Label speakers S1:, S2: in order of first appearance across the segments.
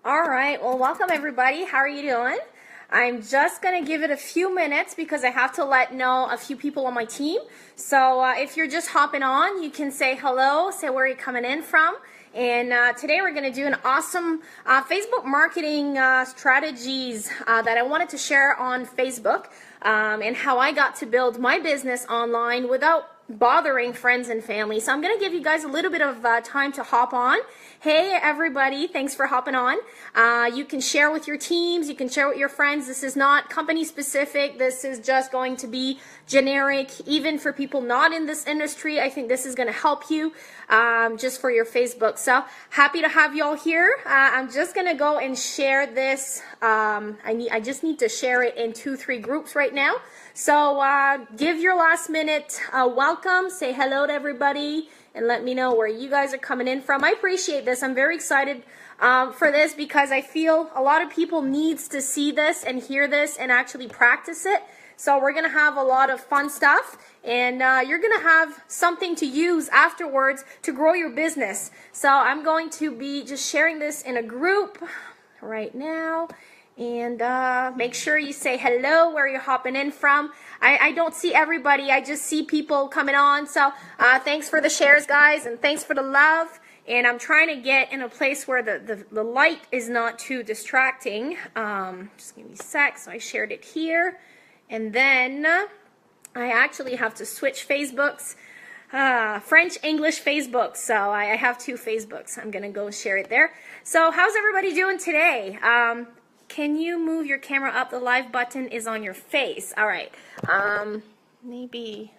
S1: All right, well, welcome everybody. How are you doing? I'm just going to give it a few minutes because I have to let know a few people on my team. So if you're just hopping on, you can say hello, say where you're coming in from. And today we're going to do an awesome Facebook marketing strategies that I wanted to share on Facebook and how I got to build my business online without bothering friends and family. So I'm going to give you guys a little bit of time to hop on. Hey everybody, thanks for hopping on. You can share with your teams, you can share with your friends. This is not company specific. This is just going to be generic, even for people not in this industry. I think this is going to help you just for your Facebook. So happy to have you all here. I'm just going to go and share this. I just need to share it in 2-3 groups right now. So give your last minute welcome, say hello to everybody, and let me know where you guys are coming in from. I appreciate this. I'm very excited for this because I feel a lot of people needs to see this and hear this and actually practice it. So we're going to have a lot of fun stuff, and you're going to have something to use afterwards to grow your business. So I'm going to be just sharing this in a group right now. And make sure you say hello where you're hopping in from. I don't see everybody. I just see people coming on. So thanks for the shares, guys, and thanks for the love. And I'm trying to get in a place where the light is not too distracting. Just give me a sec. So I shared it here. And then I actually have to switch Facebooks. French, English, Facebook. So I have 2 Facebooks. I'm going to go share it there. So how's everybody doing today? Can you move your camera up? The live button is on your face. All right. Maybe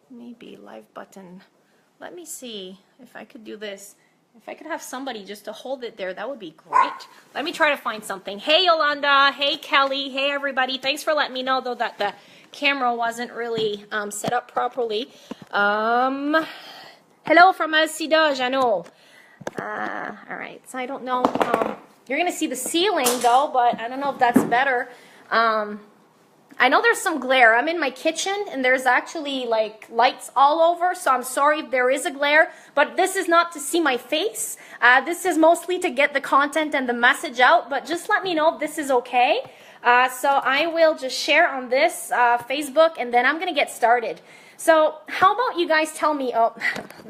S1: live button. Let me see if I could do this. If I could have somebody just to hold it there, that would be great. Let me try to find something. Hey, Yolanda. Hey, Kelly. Hey, everybody. Thanks for letting me know, though, that the camera wasn't really set up properly. Hello from Alcida, Jano. All right. So I don't know. You're going to see the ceiling, though, but I don't know if that's better. I know there's some glare. I'm in my kitchen, and there's actually, like, lights all over, so I'm sorry if there is a glare. But this is not to see my face. This is mostly to get the content and the message out, but just let me know if this is okay. So I will just share on this Facebook, and then I'm going to get started. So how about you guys tell me, oh,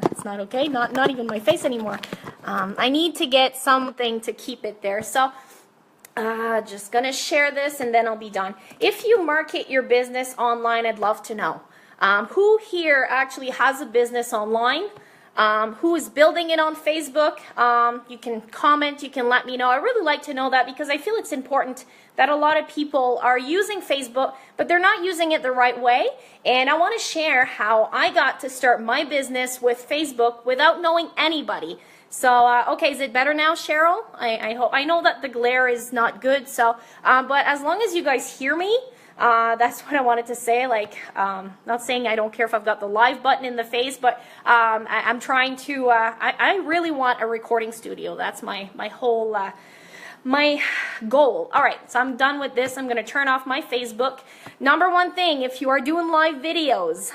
S1: that's not okay, not even my face anymore. I need to get something to keep it there. So just going to share this and then I'll be done. If you market your business online, I'd love to know. Who here actually has a business online? Who is building it on Facebook? You can comment, you can let me know. I really like to know that because I feel it's important that a lot of people are using Facebook, but they're not using it the right way. And I want to share how I got to start my business with Facebook without knowing anybody. So, okay, is it better now, Cheryl? I hope. I know that the glare is not good, so, but as long as you guys hear me, that's what I wanted to say. Like, not saying I don't care if I've got the live button in the face, but I'm trying to, I really want a recording studio. That's my whole, my goal. All right, so I'm done with this. I'm going to turn off my Facebook. Number one thing, if you are doing live videos,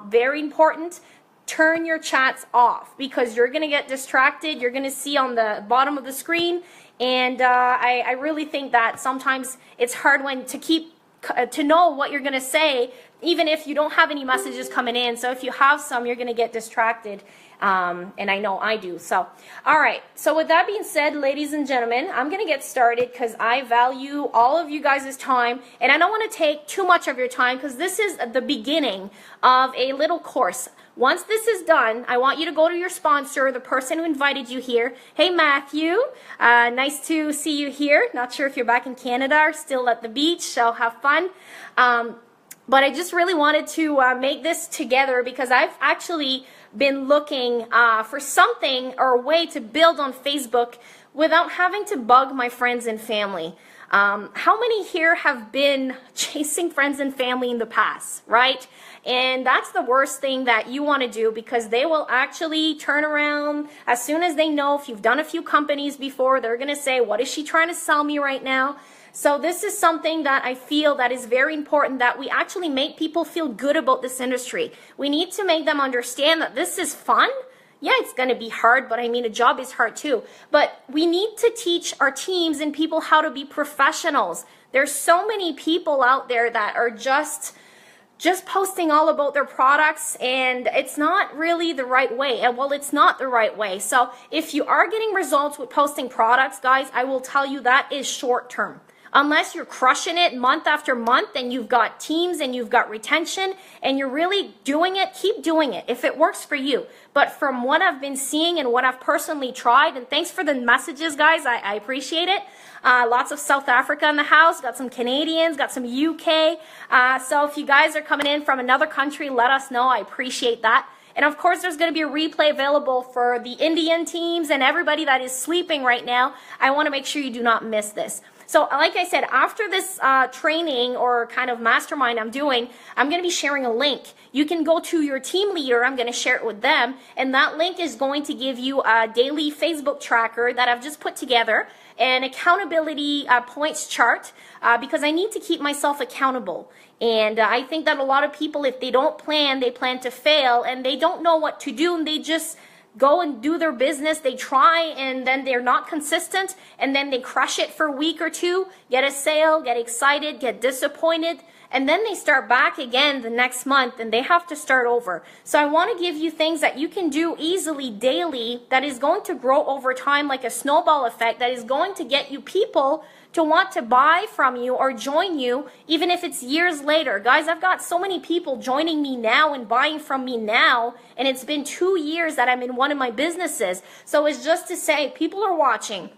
S1: very important, turn your chats off because you're going to get distracted. You're going to see on the bottom of the screen, and I really think that sometimes it's hard to know what you're going to say, even if you don't have any messages coming in. So if you have some, you're going to get distracted, and I know I do. So, all right. So with that being said, ladies and gentlemen, I'm going to get started because I value all of you guys' time, and I don't want to take too much of your time because this is the beginning of a little course. Once this is done, I want you to go to your sponsor, the person who invited you here. Hey, Matthew. Nice to see you here. Not sure if you're back in Canada or still at the beach, so have fun. But I just really wanted to make this together because I've actually been looking for something or a way to build on Facebook without having to bug my friends and family. How many here have been chasing friends and family in the past, right? And that's the worst thing that you want to do because they will actually turn around as soon as they know if you've done a few companies before. They're going to say, what is she trying to sell me right now? So this is something that I feel that is very important, that we actually make people feel good about this industry. We need to make them understand that this is fun. Yeah, it's going to be hard, but I mean, a job is hard too. But we need to teach our teams and people how to be professionals. There's so many people out there that are just posting all about their products, and it's not really the right way. And well, it's not the right way. So if you are getting results with posting products, guys, I will tell you that is short term. Unless you're crushing it month after month and you've got teams and you've got retention and you're really doing it, keep doing it if it works for you. But from what I've been seeing and what I've personally tried, and thanks for the messages, guys, I appreciate it. Lots of South Africa in the house, got some Canadians, got some UK. So if you guys are coming in from another country, let us know. I appreciate that. And of course, there's going to be a replay available for the Indian teams and everybody that is sleeping right now. I want to make sure you do not miss this. So like I said, after this training or kind of mastermind I'm doing, I'm going to be sharing a link. You can go to your team leader. I'm going to share it with them. And that link is going to give you a daily Facebook tracker that I've just put together, an accountability points chart, because I need to keep myself accountable. And I think that a lot of people, if they don't plan, they plan to fail, and they don't know what to do, and they just go and do their business. They try, and then they're not consistent, and then they crush it for a week or two, get a sale, get excited, get disappointed, and then they start back again the next month, and they have to start over. So I want to give you things that you can do easily daily that is going to grow over time like a snowball effect, that is going to get you people to want to buy from you or join you, even if it's years later. Guys, I've got so many people joining me now and buying from me now, and it's been 2 years that I'm in one of my businesses. So it's just to say, people are watching.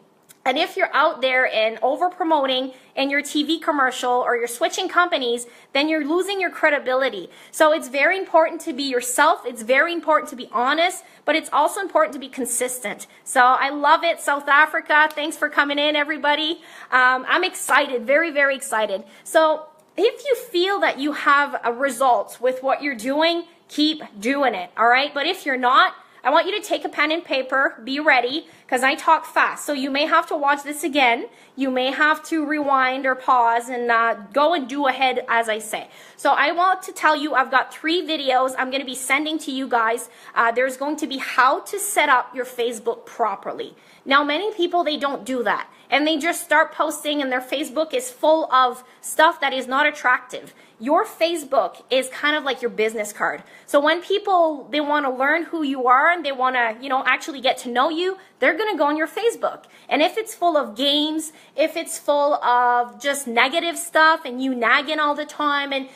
S1: And if you're out there and over promoting in your TV commercial or you're switching companies, then you're losing your credibility. So it's very important to be yourself. It's very important to be honest, but it's also important to be consistent. So I love it. South Africa, thanks for coming in, everybody. I'm excited, very, very excited. So if you feel that you have results with what you're doing, keep doing it, all right? But if you're not, I want you to take a pen and paper, be ready, because I talk fast. So you may have to watch this again. You may have to rewind or pause and go and do ahead as I say. So I want to tell you I've got 3 videos I'm going to be sending to you guys. There's going to be how to set up your Facebook properly. Now, many people, they don't do that. And they just start posting, and their Facebook is full of stuff that is not attractive. Your Facebook is kind of like your business card. So when people, they want to learn who you are and they want to, actually get to know you, they're going to go on your Facebook. And if it's full of games, if it's full of just negative stuff and you nagging all the time and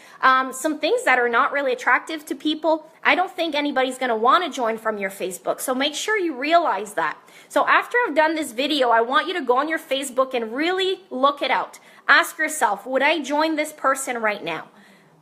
S1: some things that are not really attractive to people, I don't think anybody's going to want to join from your Facebook. So make sure you realize that. So after I've done this video, I want you to go on your Facebook and really look it out. Ask yourself, would I join this person right now?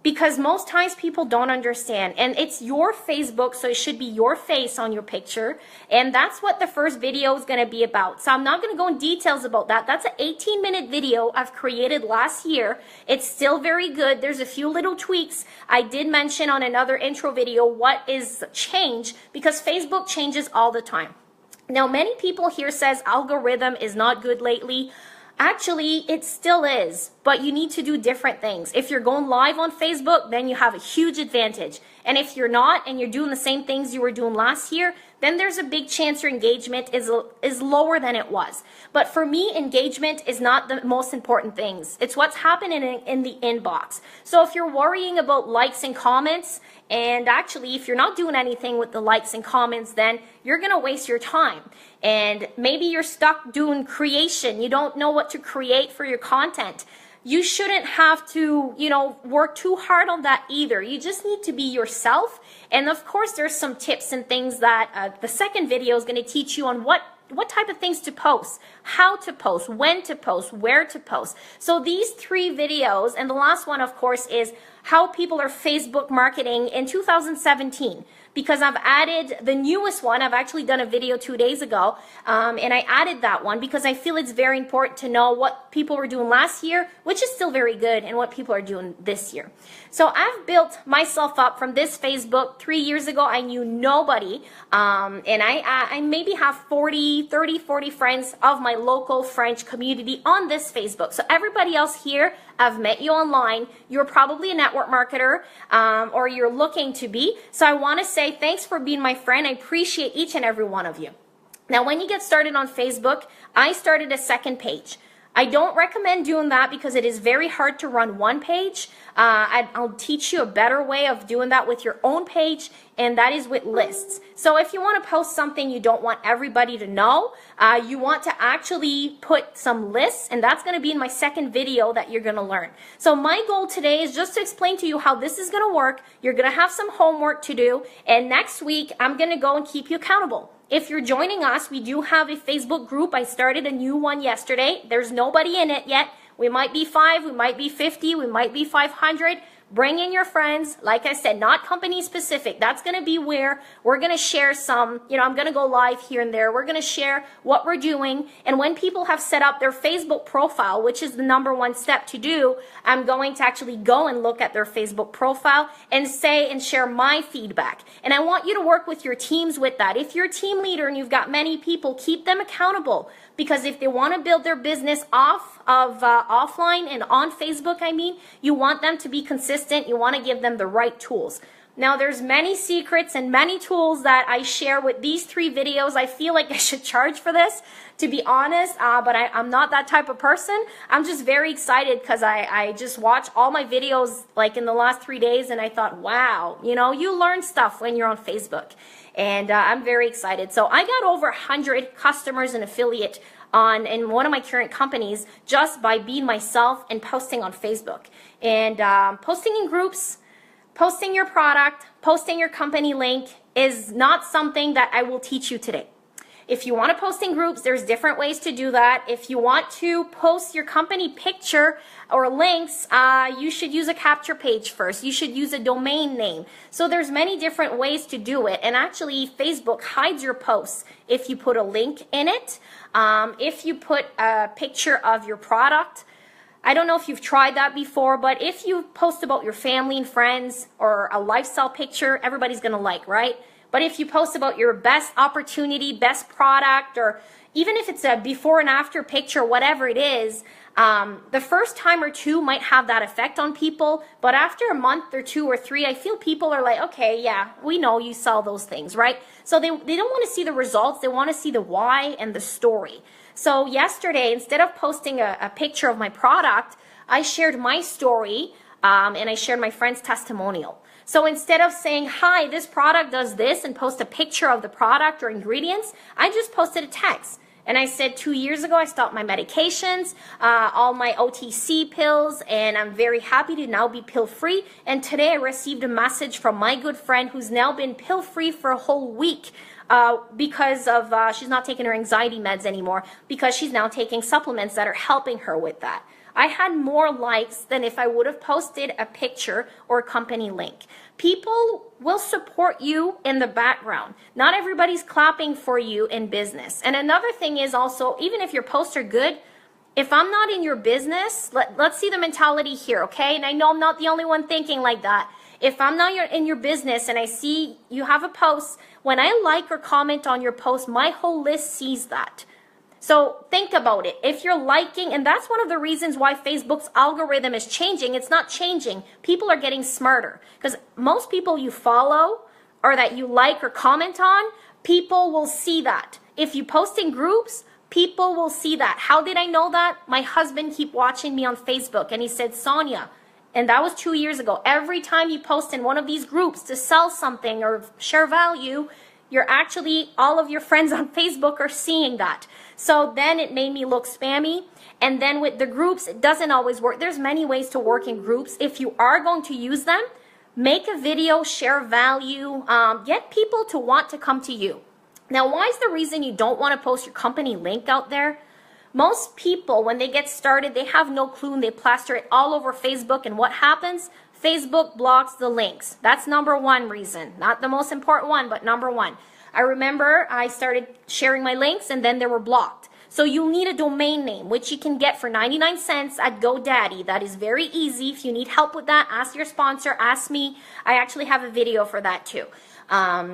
S1: Because most times people don't understand, and it's your Facebook, so it should be your face on your picture, and that's what the first video is going to be about. So I'm not going to go in details about that. That's an 18-minute video I've created last year. It's still very good. There's a few little tweaks. I did mention on another intro video what is changed, because Facebook changes all the time. Now, many people here says algorithm is not good lately. Actually, it still is, but you need to do different things. If you're going live on Facebook, then you have a huge advantage. And if you're not, and you're doing the same things you were doing last year, then there's a big chance your engagement is lower than it was. But for me, engagement is not the most important things. It's what's happening in the inbox. So if you're worrying about likes and comments, and actually if you're not doing anything with the likes and comments, then you're going to waste your time. And maybe you're stuck doing creation. You don't know what to create for your content. You shouldn't have to, work too hard on that either. You just need to be yourself. And of course, there's some tips and things that the second video is going to teach you on what type of things to post, how to post, when to post, where to post. So these 3 videos, and the last one, of course, is how people are Facebook marketing in 2017. Because I've added the newest one. I've actually done a video 2 days ago, and I added that one because I feel it's very important to know what people were doing last year, which is still very good, and what people are doing this year. So I've built myself up from this Facebook. 3 years ago, I knew nobody, and I maybe have 40 friends of my local French community on this Facebook. So everybody else here, I've met you online. You're probably a network network marketer, or you're looking to be. So I want to say thanks for being my friend. I appreciate each and every one of you. Now, when you get started on Facebook, I started a second page. I don't recommend doing that because it is very hard to run one page. I'll teach you a better way of doing that with your own page, and that is with lists. So if you want to post something you don't want everybody to know, you want to actually put some lists, and that's going to be in my second video that you're going to learn. So my goal today is just to explain to you how this is going to work. You're going to have some homework to do, and next week I'm going to go and keep you accountable. If you're joining us, we do have a Facebook group. I started a new one yesterday. There's nobody in it yet. We might be 5, we might be 50, we might be 500. Bring in your friends. Like I said, not company specific. That's going to be where we're going to share some, I'm going to go live here and there. We're going to share what we're doing. And when people have set up their Facebook profile, which is the #1 step to do, I'm going to actually go and look at their Facebook profile and say and share my feedback. And I want you to work with your teams with that. If you're a team leader and you've got many people, keep them accountable. Because if they want to build their business offline and on Facebook, you want them to be consistent. You want to give them the right tools. Now, there's many secrets and many tools that I share with these 3 videos. I feel like I should charge for this, to be honest, but I'm not that type of person. I'm just very excited because I just watched all my videos like in the last 3 days, and I thought, wow, you learn stuff when you're on Facebook. And I'm very excited. So I got over 100 customers and affiliate in one of my current companies just by being myself and posting on Facebook. And posting in groups, posting your product, posting your company link is not something that I will teach you today. If you want to post in groups, there's different ways to do that. If you want to post your company picture or links, you should use a capture page first. You should use a domain name. So there's many different ways to do it. And actually, Facebook hides your posts if you put a link in it. If you put a picture of your product, I don't know if you've tried that before, but if you post about your family and friends or a lifestyle picture, everybody's going to like, right? But if you post about your best opportunity, best product, or even if it's a before and after picture, whatever it is, the first time or 2 might have that effect on people. But after a month or 2 or 3, I feel people are like, okay, yeah, we know you sell those things, right? So they don't want to see the results. They want to see the why and the story. So yesterday, instead of posting a picture of my product, I shared my story and I shared my friend's testimonial. So instead of saying, hi, this product does this, and post a picture of the product or ingredients, I just posted a text. And I said 2 years ago, I stopped my medications, all my OTC pills, and I'm very happy to now be pill-free. And today I received a message from my good friend who's now been pill-free for a whole week because of, she's not taking her anxiety meds anymore, because she's now taking supplements that are helping her with that. I had more likes than if I would have posted a picture or a company link. People will support you in the background. Not everybody's clapping for you in business. And another thing is also, even if your posts are good, if I'm not in your business, let's see the mentality here, okay? And I know I'm not the only one thinking like that. If I'm not in your business and I see you have a post, when I like or comment on your post, my whole list sees that. So think about it. If you're liking, and that's one of the reasons why Facebook's algorithm is changing. It's not changing. People are getting smarter because most people you follow or that you like or comment on, people will see that. If you post in groups, people will see that. How did I know that? My husband keep watching me on Facebook and he said, Sonia, and that was 2 years ago, every time you post in one of these groups to sell something or share value, you're actually, all of your friends on Facebook are seeing that. So then it made me look spammy. And then with the groups, it doesn't always work. There's many ways to work in groups. If you are going to use them, make a video, share value, get people to want to come to you. Now, why is the reason you don't want to post your company link out there? Most people, when they get started, they have no clue and they plaster it all over Facebook. And what happens? Facebook blocks the links. That's #1 reason. Not the most important one, but #1. I remember I started sharing my links and then they were blocked. So you'll need a domain name, which you can get for 99 cents at GoDaddy. That is very easy. If you need help with that, ask your sponsor, ask me. I actually have a video for that too.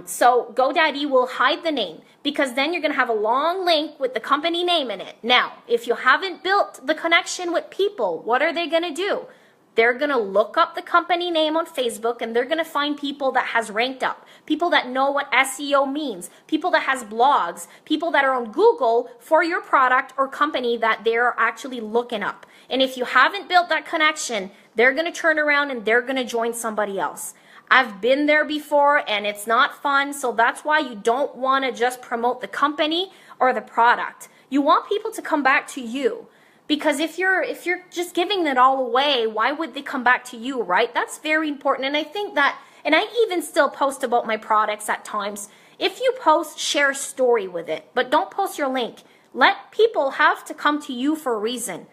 S1: So GoDaddy will hide the name because then you're going to have a long link with the company name in it. Now, if you haven't built the connection with people, what are they going to do? they're going to look up the company name on Facebook and they're going to find people that has ranked up, people that know what SEO means, people that has blogs, people that are on Google for your product or company that they're actually looking up. And if you haven't built that connection, they're going to turn around and they're going to join somebody else. I've been there before and it's not fun. So that's why you don't want to just promote the company or the product. You want people to come back to you. Because if you're just giving it all away, why would they come back to you, right? That's very important. And I think that, and I even still post about my products at times. If you post, share a story with it, but don't post your link. Let people have to come to you for a reason.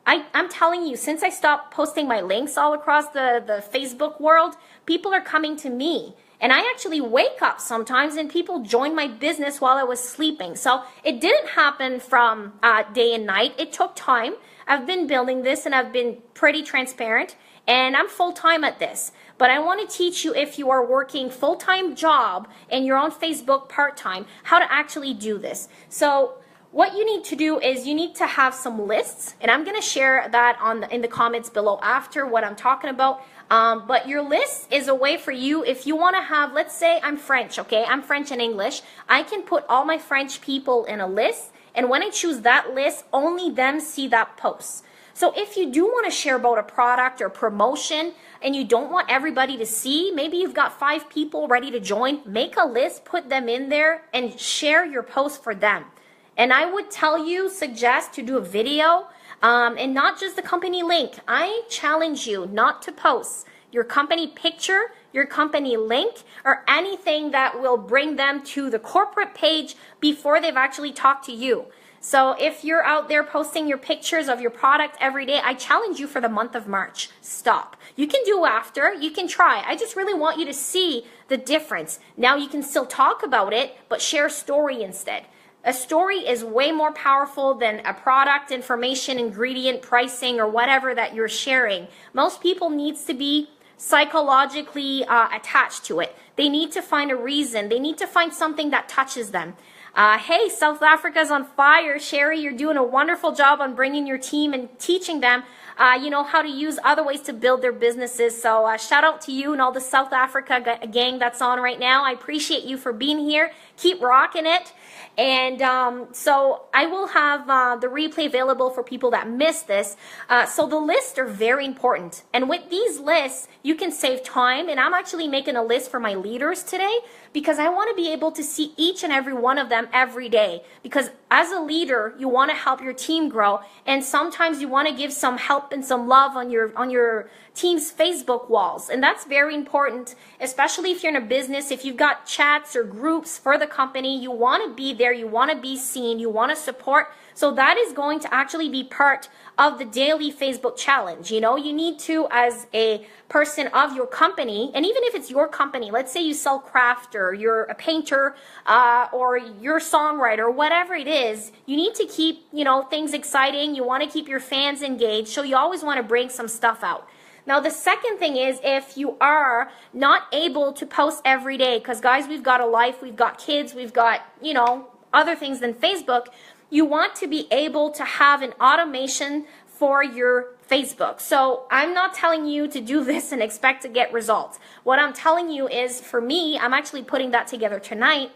S1: I'm telling you, since I stopped posting my links all across the Facebook world, people are coming to me. And I actually wake up sometimes and people join my business while I was sleeping. So it didn't happen from day and night. It took time. I've been building this and I've been pretty transparent and I'm full-time at this. But I want to teach you, if you are working full-time job and you're on Facebook part-time, how to actually do this. So what you need to do is you need to have some lists, and I'm going to share that in the comments below after what I'm talking about. But your list is a way for you, if you want to have, let's say I'm French, okay? I'm French and English. I can put all my French people in a list, and when I choose that list, only them see that post. So if you do want to share about a product or promotion and you don't want everybody to see, maybe you've got 5 people ready to join, make a list, put them in there, and share your post for them. And I would suggest to do a video and not just the company link. I challenge you not to post your company picture, your company link, or anything that will bring them to the corporate page before they've actually talked to you. So if you're out there posting your pictures of your product every day, I challenge you for the month of March. Stop. You can do after, you can try. I just really want you to see the difference. Now you can still talk about it, but share a story instead. A story is way more powerful than a product, information, ingredient, pricing, or whatever that you're sharing. Most people needs to be psychologically attached to it. They need to find a reason. They need to find something that touches them. Hey, South Africa's on fire. Sherry, you're doing a wonderful job on bringing your team and teaching them how to use other ways to build their businesses. So shout out to you and all the South Africa gang that's on right now. I appreciate you for being here. Keep rocking it. And so I will have the replay available for people that missed this. So the lists are very important. And with these lists, you can save time. And I'm actually making a list for my leaders today because I want to be able to see each and every one of them every day. Because as a leader, you want to help your team grow. And sometimes you want to give some help and some love on your team's Facebook walls. And that's very important, especially if you're in a business. If you've got chats or groups for the company, you want to be there, you want to be seen, you want to support. So that is going to actually be part of the daily Facebook challenge. You need to, as a person of your company, and even if it's your company, let's say you sell craft or you're a painter or you're a songwriter, whatever it is, you need to keep, things exciting. You want to keep your fans engaged. So you always want to bring some stuff out. Now, the second thing is, if you are not able to post every day, because guys, we've got a life, we've got kids, we've got, other things than Facebook, you want to be able to have an automation for your Facebook. So I'm not telling you to do this and expect to get results. What I'm telling you is, for me, I'm actually putting that together tonight.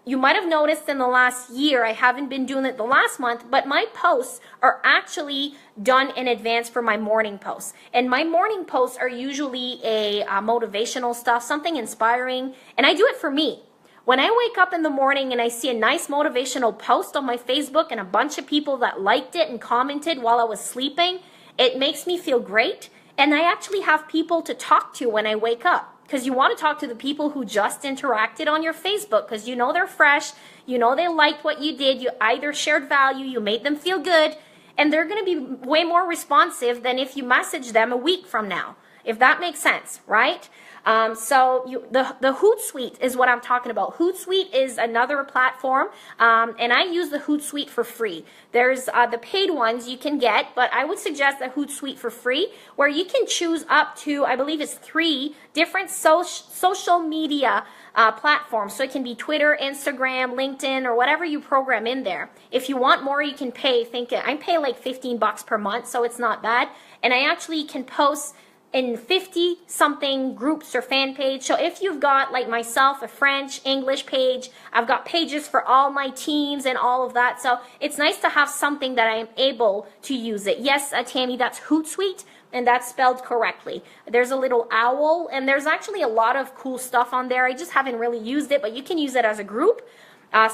S1: You might have noticed in the last year, I haven't been doing it the last month, but my posts are actually done in advance for my morning posts. And my morning posts are usually a motivational stuff, something inspiring, and I do it for me. When I wake up in the morning and I see a nice motivational post on my Facebook and a bunch of people that liked it and commented while I was sleeping, it makes me feel great. And I actually have people to talk to when I wake up. Because you want to talk to the people who just interacted on your Facebook, because they're fresh, they liked what you did, you either shared value, you made them feel good, and they're going to be way more responsive than if you message them a week from now, if that makes sense, right? The Hootsuite is what I'm talking about. Hootsuite is another platform, and I use the Hootsuite for free. There's the paid ones you can get, but I would suggest the Hootsuite for free, where you can choose up to, I believe it's 3 different social media platforms. So it can be Twitter, Instagram, LinkedIn, or whatever you program in there. If you want more, you can pay. I pay like $15 per month, so it's not bad. And I actually can post in 50 something groups or fan page. So if you've got, like myself, a French, English page, I've got pages for all my teams and all of that. So it's nice to have something that I am able to use it. Yes, Tammy, that's Hootsuite, and that's spelled correctly. There's a little owl, and there's actually a lot of cool stuff on there. I just haven't really used it, but you can use it as a group.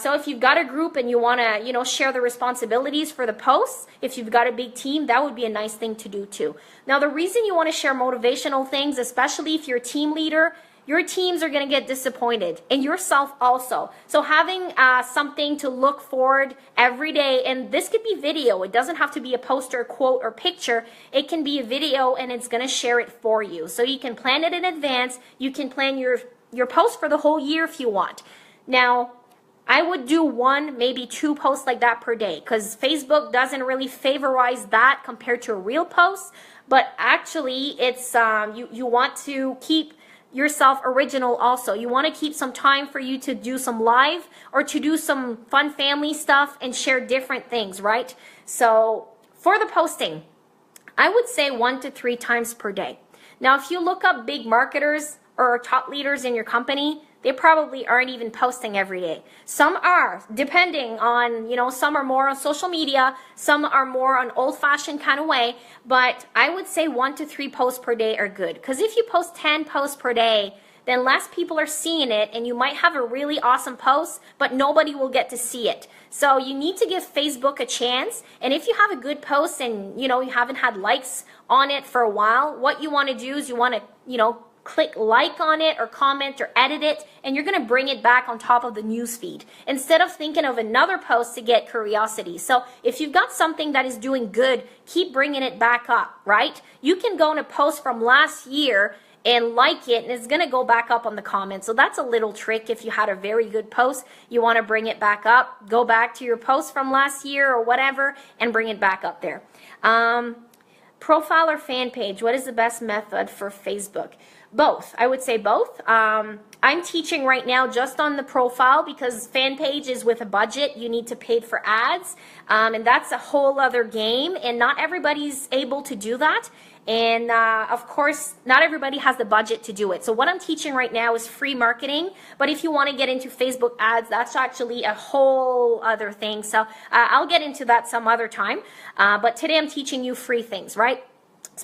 S1: So if you've got a group and you want to, share the responsibilities for the posts, if you've got a big team, that would be a nice thing to do too. Now, the reason you want to share motivational things, especially if you're a team leader, your teams are going to get disappointed, and yourself also. So having something to look forward every day, and this could be video. It doesn't have to be a poster, quote, or picture. It can be a video, and it's going to share it for you. So you can plan it in advance. You can plan your post for the whole year if you want. Now, I would do 1, maybe 2 posts like that per day, because Facebook doesn't really favorize that compared to a real post. But actually, it's you want to keep yourself original also. You want to keep some time for you to do some live or to do some fun family stuff and share different things, right? So for the posting, I would say 1 to 3 times per day. Now, if you look up big marketers or top leaders in your company, they probably aren't even posting every day. Some are, depending on, some are more on social media, some are more on old-fashioned kind of way, but I would say 1 to 3 posts per day are good. Because if you post 10 posts per day, then less people are seeing it, and you might have a really awesome post, but nobody will get to see it. So you need to give Facebook a chance, and if you have a good post and, you haven't had likes on it for a while, what you want to do is you want to, click like on it or comment or edit it, and you're going to bring it back on top of the news feed instead of thinking of another post to get curiosity. So if you've got something that is doing good, keep bringing it back up, right? You can go on a post from last year and like it, and it's going to go back up on the comments. So that's a little trick. If you had a very good post, you want to bring it back up, go back to your post from last year or whatever and bring it back up there. Profile or fan page, what is the best method for Facebook? Both. I would say both. I'm teaching right now just on the profile because fan page is with a budget. You need to pay for ads, and that's a whole other game, and not everybody's able to do that. And of course, not everybody has the budget to do it. So what I'm teaching right now is free marketing. But if you want to get into Facebook ads, that's actually a whole other thing. So I'll get into that some other time. But today I'm teaching you free things, right?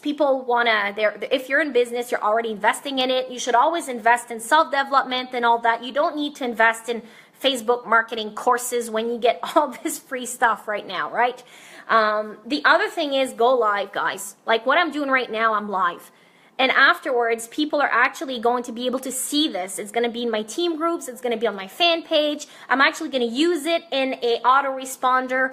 S1: People want to, if you're in business, you're already investing in it. You should always invest in self-development and all that. You don't need to invest in Facebook marketing courses when you get all this free stuff right now, right? The other thing is go live, guys. Like what I'm doing right now, I'm live. And afterwards, people are actually going to be able to see this. It's going to be in my team groups. It's going to be on my fan page. I'm actually going to use it in a autoresponder.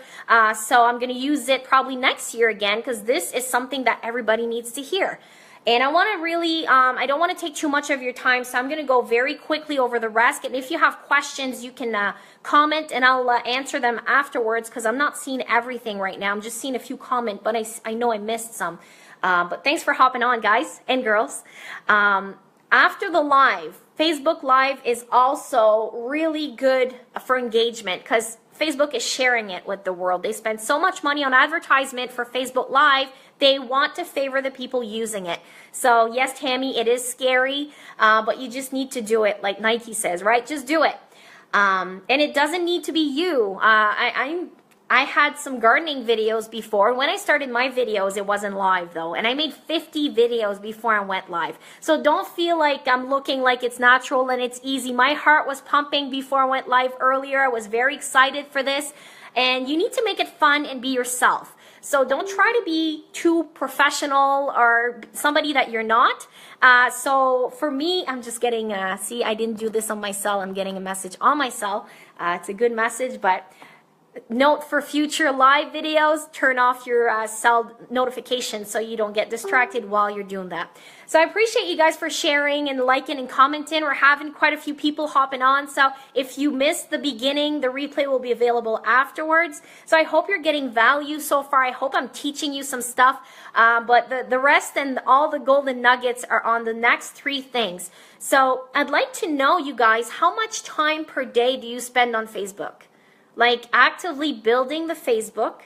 S1: So I'm going to use it probably next year again because this is something that everybody needs to hear. And I want to really, I don't want to take too much of your time, so I'm going to go very quickly over the rest. And if you have questions, you can comment and I'll answer them afterwards because I'm not seeing everything right now. I'm just seeing a few comments, but I know I missed some. But thanks for hopping on, guys and girls. After the live, Facebook Live is also really good for engagement because Facebook is sharing it with the world. They spend so much money on advertisement for Facebook Live, they want to favor the people using it. So yes, Tammy, it is scary, but you just need to do it like Nike says, right? Just do it. And it doesn't need to be you. I had some gardening videos before. When I started my videos, it wasn't live though. And I made 50 videos before I went live. So don't feel like I'm looking like it's natural and it's easy. My heart was pumping before I went live earlier. I was very excited for this. And you need to make it fun and be yourself. So don't try to be too professional or somebody that you're not. So for me, I'm just getting, see, I didn't do this on my cell. I'm getting a message on my cell. It's a good message, but note for future live videos, turn off your cell notifications so you don't get distracted while you're doing that. So I appreciate you guys for sharing and liking and commenting. We're having quite a few people hopping on. So if you missed the beginning, the replay will be available afterwards. So I hope you're getting value so far. I hope I'm teaching you some stuff. But the rest and all the golden nuggets are on the next 3 things. So I'd like to know, you guys, how much time per day do you spend on Facebook? Like actively building the Facebook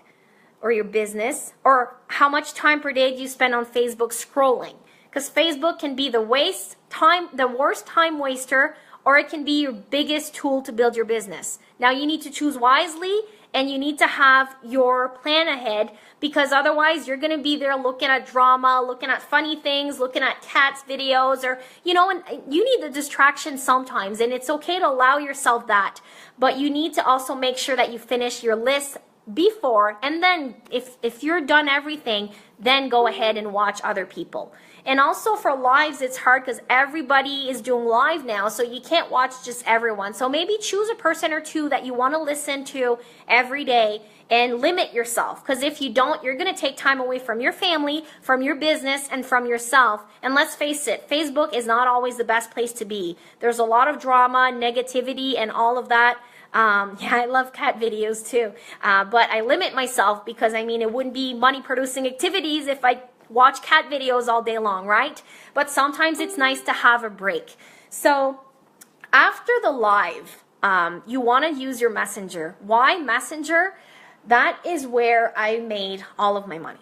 S1: or your business, or how much time per day do you spend on Facebook scrolling? because Facebook can be the worst time waster, or it can be your biggest tool to build your business. Now you need to choose wisely, and you need to have your plan ahead, because otherwise you're going to be there looking at drama, looking at funny things, looking at cats videos, or, you know, and you need the distraction sometimes, and it's okay to allow yourself that. But you need to also make sure that you finish your list before, and then if you're done everything, then go ahead and watch other people. And also for lives, it's hard because everybody is doing live now, so you can't watch just everyone. So maybe choose a person or two that you want to listen to every day and limit yourself, because if you don't, you're going to take time away from your family, from your business, and from yourself. And let's face it, Facebook is not always the best place to be. There's a lot of drama, negativity, and all of that. Yeah, I love cat videos too, but I limit myself because, I mean, it wouldn't be money producing activities if I watch cat videos all day long, right? But sometimes it's nice to have a break. So after the live, you want to use your Messenger. Why Messenger? That is where I made all of my money.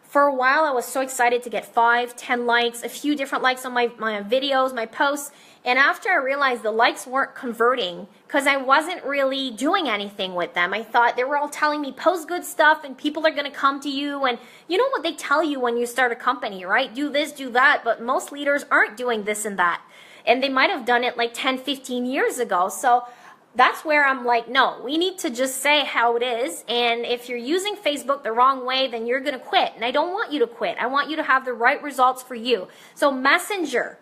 S1: For a while, I was so excited to get 5, 10 likes, a few different likes on my videos, my posts. And after I realized the likes weren't converting because I wasn't really doing anything with them, I thought they were all telling me post good stuff and people are going to come to you. And you know what they tell you when you start a company, right? Do this, do that. But most leaders aren't doing this and that. And they might have done it like 10, 15 years ago. So that's where I'm like, no, we need to just say how it is. And if you're using Facebook the wrong way, then you're going to quit. And I don't want you to quit. I want you to have the right results for you. So Messenger,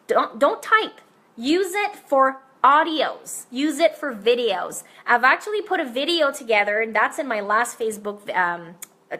S1: don't type. Use it for audios. Use it for videos. I've actually put a video together, and that's in my last Facebook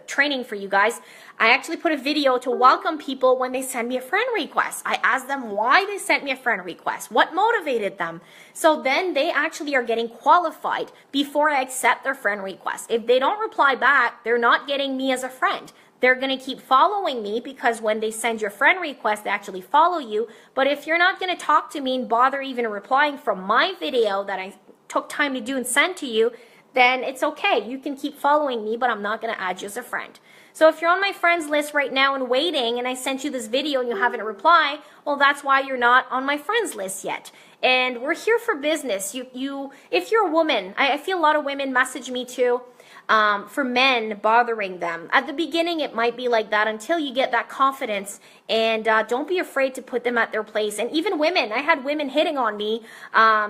S1: training for you guys. I actually put a video to welcome people when they send me a friend request. I asked them why they sent me a friend request, what motivated them. So then they actually are getting qualified before I accept their friend request. If they don't reply back, they're not getting me as a friend. They're going to keep following me because when they send your friend request, they actually follow you. But if you're not going to talk to me and bother even replying from my video that I took time to do and send to you, then it's okay. You can keep following me, but I'm not going to add you as a friend. So if you're on my friends list right now and waiting, and I sent you this video and you haven't replied, well, that's why you're not on my friends list yet. And we're here for business. If you're a woman, I feel a lot of women message me too. For men bothering them. At the beginning, it might be like that until you get that confidence, and don't be afraid to put them at their place. And even women, I had women hitting on me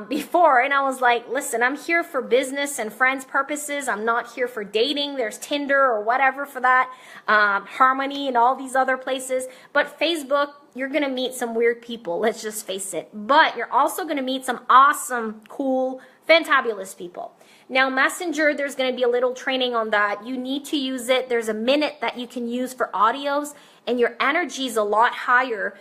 S1: before, and I was like, listen, I'm here for business and friends purposes. I'm not here for dating. There's Tinder or whatever for that, Harmony and all these other places. But Facebook, you're going to meet some weird people, let's just face it. But you're also going to meet some awesome, cool, fantabulous people. Now, Messenger, there's going to be a little training on that. You need to use it. There's a minute that you can use for audios, and your energy is a lot higher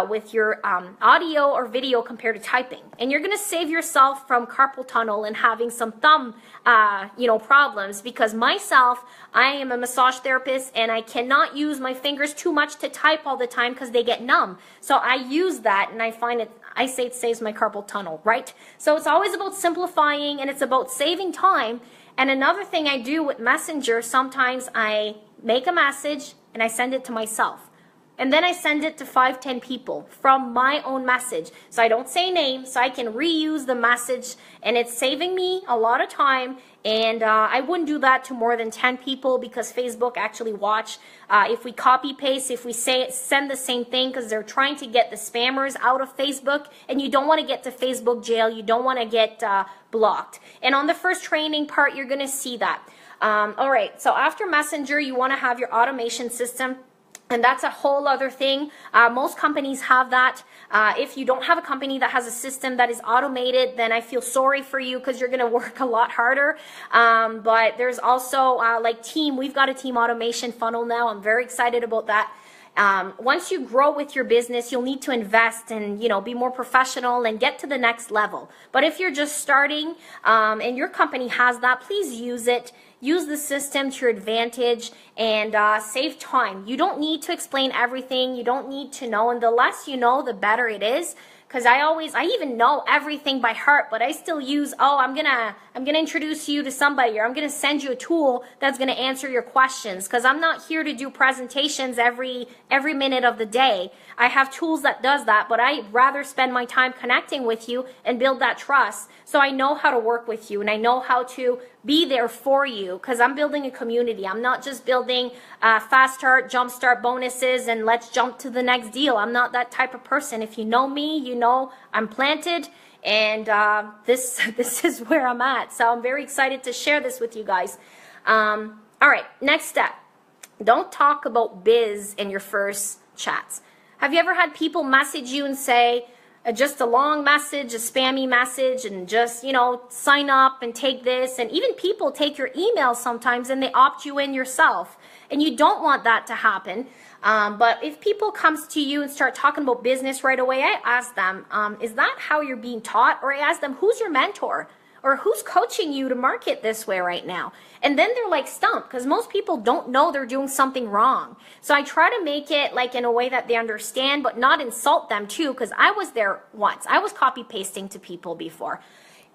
S1: with your audio or video compared to typing. And you're going to save yourself from carpal tunnel and having some thumb, problems, because myself, I am a massage therapist, and I cannot use my fingers too much to type all the time because they get numb. So I use that, and I say it saves my carpal tunnel, right? So it's always about simplifying, and it's about saving time. And another thing I do with Messenger, sometimes I make a message and I send it to myself. And then I send it to 5, 10 people from my own message. So I don't say names, so I can reuse the message, and it's saving me a lot of time. And I wouldn't do that to more than 10 people because Facebook actually watch if we copy paste, if we send the same thing, because they're trying to get the spammers out of Facebook, and you don't want to get to Facebook jail. You don't want to get blocked. And on the first training part, you're going to see that. All right, so after Messenger, you want to have your automation system. And that's a whole other thing. Most companies have that. If you don't have a company that has a system that is automated, then I feel sorry for you because you're going to work a lot harder. But there's also like Team. We've got a team automation funnel now. I'm very excited about that. Once you grow with your business, you'll need to invest and, be more professional and get to the next level. But if you're just starting and your company has that, please use it. Use the system to your advantage and save time. You don't need to explain everything. You don't need to know. And the less you know, the better it is. because I even know everything by heart, but I still use, oh, I'm gonna introduce you to somebody, or I'm gonna send you a tool that's gonna answer your questions, because I'm not here to do presentations every minute of the day. I have tools that does that, but I'd rather spend my time connecting with you and build that trust, so I know how to work with you and I know how to be there for you, because I'm building a community. I'm not just building fast start, jump start bonuses and let's jump to the next deal. I'm not that type of person. If you know me, you know I'm planted, and this is where I'm at. So I'm very excited to share this with you guys. All right, next step. Don't talk about biz in your first chats. Have you ever had people message you and say, just a long message, a spammy message, and just, sign up and take this? And even people take your email sometimes and they opt you in yourself. And you don't want that to happen. But if people comes to you and start talking about business right away, I ask them, is that how you're being taught? Or I ask them, who's your mentor? Or who's coaching you to market this way right now? And then they're like stumped, because most people don't know they're doing something wrong. So I try to make it like in a way that they understand, but not insult them too, because I was there once. I was copy pasting to people before.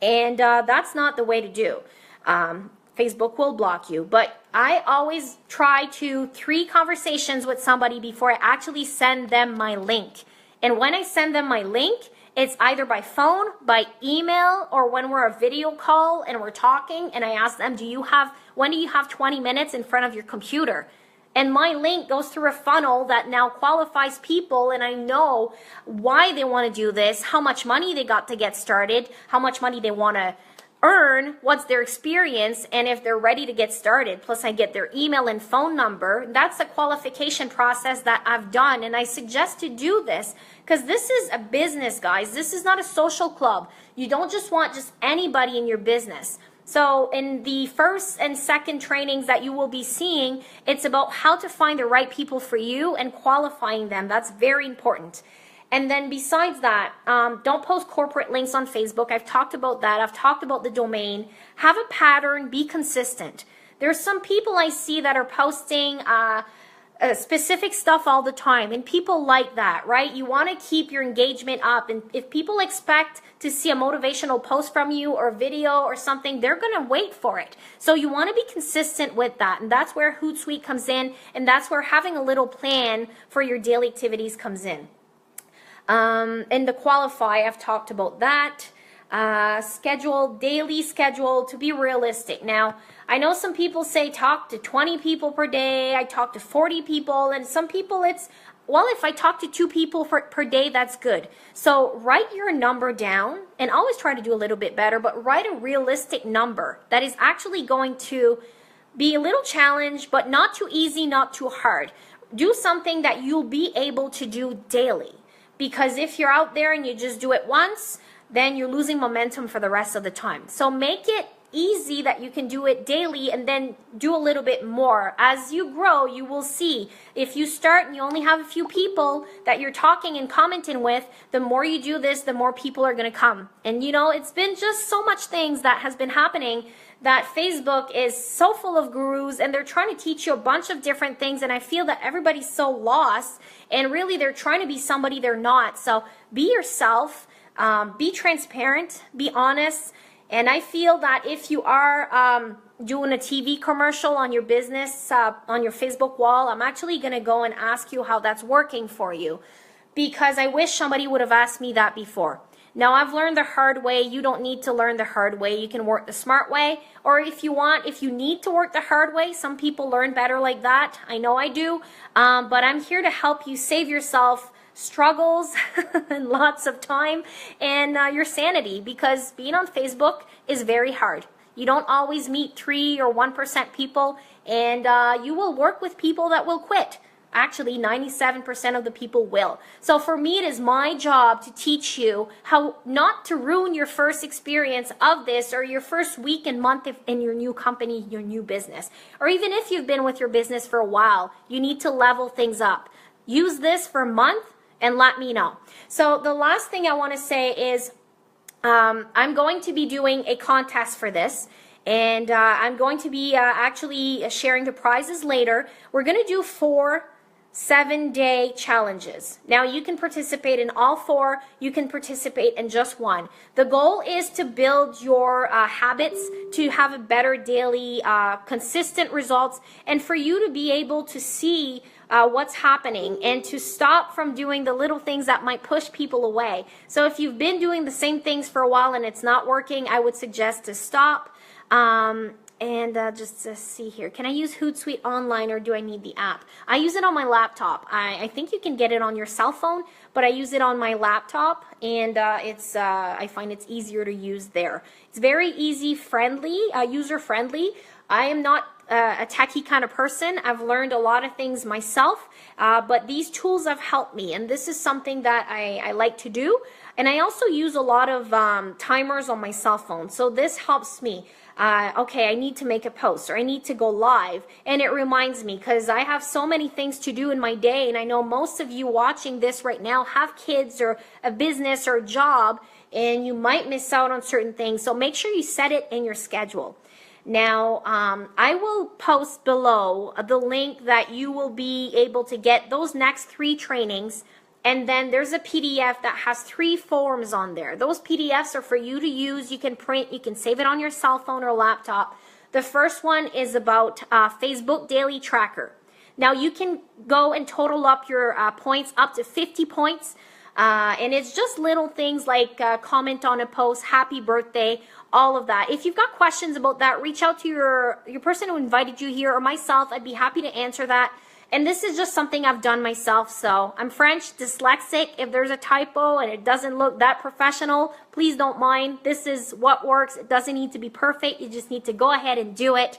S1: And that's not the way to do. Facebook will block you. But I always try to 3 conversations with somebody before I actually send them my link. And when I send them my link, it's either by phone, by email, or when we're a video call and we're talking and I ask them, when do you have 20 minutes in front of your computer? And my link goes through a funnel that now qualifies people, and I know why they want to do this, how much money they got to get started, how much money they want to earn, what's their experience, and if they're ready to get started. Plus I get their email and phone number. That's a qualification process that I've done, and I suggest to do this because this is a business, guys. This is not a social club. You don't just want just anybody in your business. So in the first and second trainings that you will be seeing, it's about how to find the right people for you and qualifying them. That's very important. And then besides that, don't post corporate links on Facebook. I've talked about that. I've talked about the domain. Have a pattern. Be consistent. There's some people I see that are posting specific stuff all the time, and people like that, right? You want to keep your engagement up, and if people expect to see a motivational post from you or video or something, they're going to wait for it. So you want to be consistent with that, and that's where Hootsuite comes in, and that's where having a little plan for your daily activities comes in. And to qualify, I've talked about that. Daily schedule to be realistic. Now, I know some people say talk to 20 people per day. I talk to 40 people, and some people it's, well, if I talk to 2 people per day, that's good. So write your number down, and always try to do a little bit better, but write a realistic number that is actually going to be a little challenge, but not too easy, not too hard. Do something that you'll be able to do daily. Because if you're out there and you just do it once, then you're losing momentum for the rest of the time. So make it easy that you can do it daily, and then do a little bit more. As you grow, you will see. If you start and you only have a few people that you're talking and commenting with, the more you do this, the more people are going to come. And it's been just so much things that has been happening, that Facebook is so full of gurus, and they're trying to teach you a bunch of different things, and I feel that everybody's so lost, and really they're trying to be somebody they're not. So be yourself, be transparent, be honest, and I feel that if you are doing a TV commercial on your business, on your Facebook wall, I'm actually going to go and ask you how that's working for you, because I wish somebody would have asked me that before. Now, I've learned the hard way. You don't need to learn the hard way. You can work the smart way. Or if you need to work the hard way, some people learn better like that. I know I do. But I'm here to help you save yourself struggles and lots of time and your sanity, because being on Facebook is very hard. You don't always meet 3 or 1% people, and you will work with people that will quit. Actually, 97% of the people will. So for me, it is my job to teach you how not to ruin your first experience of this, or your first week and month in your new company, your new business. Or even if you've been with your business for a while, you need to level things up. Use this for a month and let me know. So the last thing I want to say is I'm going to be doing a contest for this. And I'm going to be actually sharing the prizes later. We're going to do 4 7-day challenges. Now you can participate in all 4, you can participate in just one. The goal is to build your habits, to have a better daily consistent results, and for you to be able to see what's happening and to stop from doing the little things that might push people away. So if you've been doing the same things for a while and it's not working, I would suggest to stop. Just to see here, can I use Hootsuite online or do I need the app? I use it on my laptop. I think you can get it on your cell phone, but I use it on my laptop, and I find it's easier to use there. It's very easy, friendly, user friendly. I am not a techie kind of person. I've learned a lot of things myself, but these tools have helped me, and this is something that I like to do. And I also use a lot of timers on my cell phone, so this helps me. Okay, I need to make a post or I need to go live, and it reminds me because I have so many things to do in my day, and I know most of you watching this right now have kids or a business or a job, and you might miss out on certain things, so make sure you set it in your schedule. Now, I will post below the link that you will be able to get those next 3 trainings. And then there's a PDF that has 3 forms on there. Those PDFs are for you to use. You can print, you can save it on your cell phone or laptop. The first one is about Facebook Daily Tracker. Now you can go and total up your points up to 50 points. And it's just little things like comment on a post, happy birthday, all of that. If you've got questions about that, reach out to your person who invited you here or myself. I'd be happy to answer that. And this is just something I've done myself. So I'm French, dyslexic. If there's a typo and it doesn't look that professional, please don't mind. This is what works. It doesn't need to be perfect. You just need to go ahead and do it.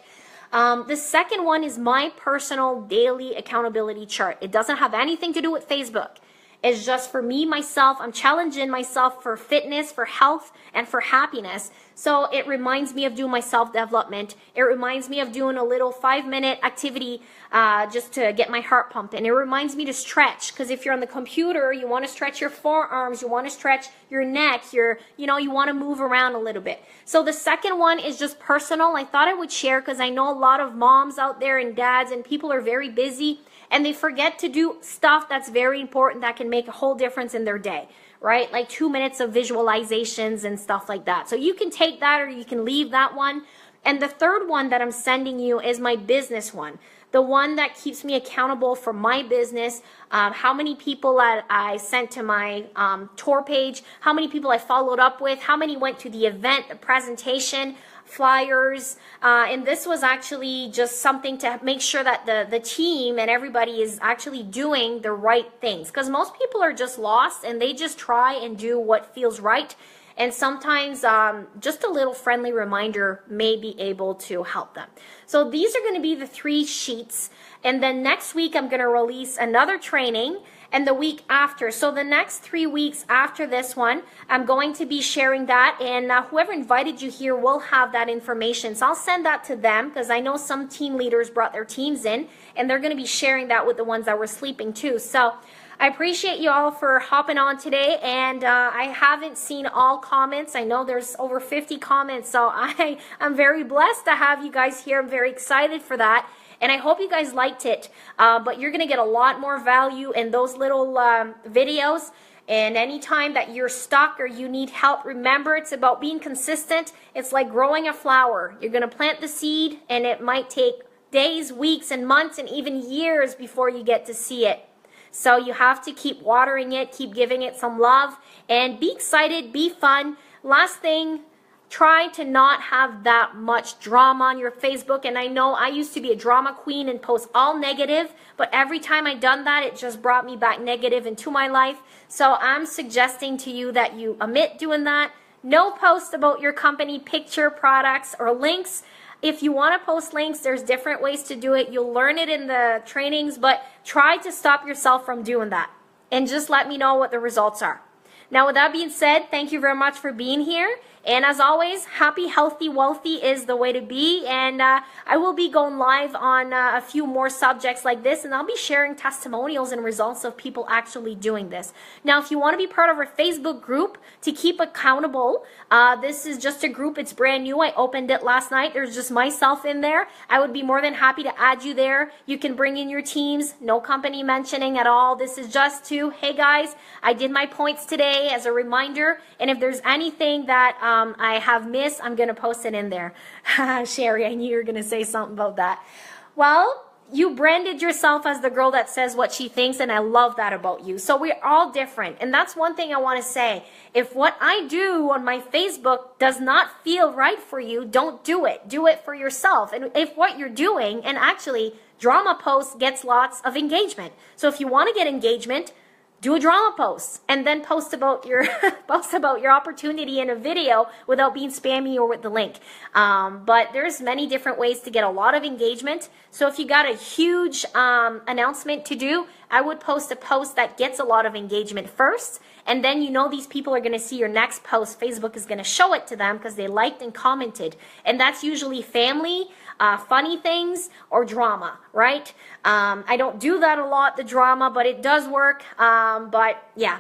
S1: The second one is my personal daily accountability chart. It doesn't have anything to do with Facebook. It's just for me, myself. I'm challenging myself for fitness, for health, and for happiness. So it reminds me of doing my self-development. It reminds me of doing a little 5-minute activity just to get my heart pumping. It reminds me to stretch, because if you're on the computer, you want to stretch your forearms, you want to stretch your neck, you want to move around a little bit. So the second one is just personal. I thought I would share because I know a lot of moms out there and dads and people are very busy, and they forget to do stuff that's very important that can make a whole difference in their day, right? Like 2 minutes of visualizations and stuff like that. So you can take that or you can leave that one. And the third one that I'm sending you is my business one. The one that keeps me accountable for my business, how many people that I sent to my tour page, how many people I followed up with, how many went to the event, the presentation, flyers, and this was actually just something to make sure that the team and everybody is actually doing the right things, because most people are just lost and they just try and do what feels right, and sometimes just a little friendly reminder may be able to help them. So these are going to be the 3 sheets, and then next week I'm going to release another training, and the week after. So the next 3 weeks after this one, I'm going to be sharing that, and whoever invited you here will have that information. So I'll send that to them, because I know some team leaders brought their teams in, and they're going to be sharing that with the ones that were sleeping too. So I appreciate you all for hopping on today, and I haven't seen all comments. I know there's over 50 comments, so I'm very blessed to have you guys here. I'm very excited for that. And I hope you guys liked it, but you're going to get a lot more value in those little videos. And anytime that you're stuck or you need help, remember it's about being consistent. It's like growing a flower. You're going to plant the seed, and it might take days, weeks, and months, and even years before you get to see it. So you have to keep watering it, keep giving it some love, and be excited, be fun. Last thing, try to not have that much drama on your Facebook. And I know I used to be a drama queen and post all negative, but every time I done that, it just brought me back negative into my life. So I'm suggesting to you that you omit doing that. No post about your company, picture, products, or links. If you want to post links, there's different ways to do it. You'll learn it in the trainings, but try to stop yourself from doing that. And just let me know what the results are. Now, with that being said, thank you very much for being here. And as always, happy, healthy, wealthy is the way to be. And I I will be going live on a few more subjects like this, and I'll be sharing testimonials and results of people actually doing this. Now, if you want to be part of our Facebook group to keep accountable, this is just a group. It's brand new. I opened it last night. There's just myself in there. I would be more than happy to add you there. You can bring in your teams. No company mentioning at all. This is just to, hey guys, I did my points today as a reminder. And if there's anything that I have missed, I'm going to post it in there. Sherry, I knew you were going to say something about that. Well, you branded yourself as the girl that says what she thinks, and I love that about you. So we're all different. And that's one thing I want to say. If what I do on my Facebook does not feel right for you, don't do it. Do it for yourself. And if what you're doing, and actually drama post gets lots of engagement. So if you want to get engagement, do a drama post and then post about your opportunity in a video without being spammy or with the link. But there's many different ways to get a lot of engagement. So if you got a huge announcement to do, I would post a post that gets a lot of engagement first, and then you know these people are going to see your next post. Facebook is going to show it to them because they liked and commented, and that's usually family, funny things, or drama, right? I don't do that a lot, the drama, but it does work. But yeah,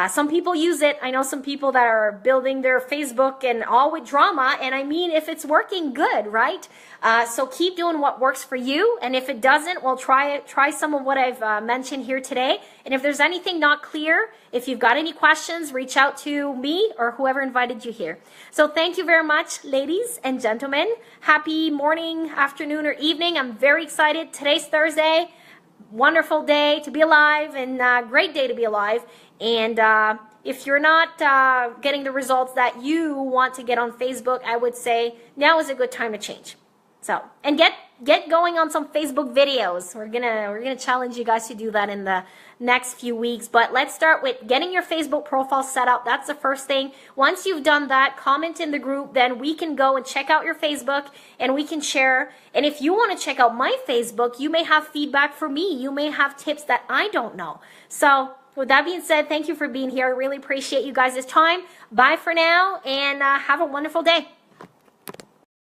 S1: some people use it. I know some people that are building their Facebook and all with drama, and I mean, if it's working, good, right? So keep doing what works for you, and if it doesn't, well, try some of what I've mentioned here today. And if there's anything not clear, if you've got any questions, reach out to me or whoever invited you here. So thank you very much, ladies and gentlemen. Happy morning, afternoon, or evening. I'm very excited. Today's Thursday. Wonderful day to be alive, and great day to be alive. And if you're not getting the results that you want to get on Facebook, I would say now is a good time to change. So, and get going on some Facebook videos. We're gonna challenge you guys to do that in the next few weeks. But let's start with getting your Facebook profile set up. That's the first thing. Once you've done that, comment in the group. Then we can go and check out your Facebook, and we can share. And if you want to check out my Facebook, you may have feedback for me. You may have tips that I don't know. So with that being said, thank you for being here. I really appreciate you guys' time. Bye for now, and have a wonderful day.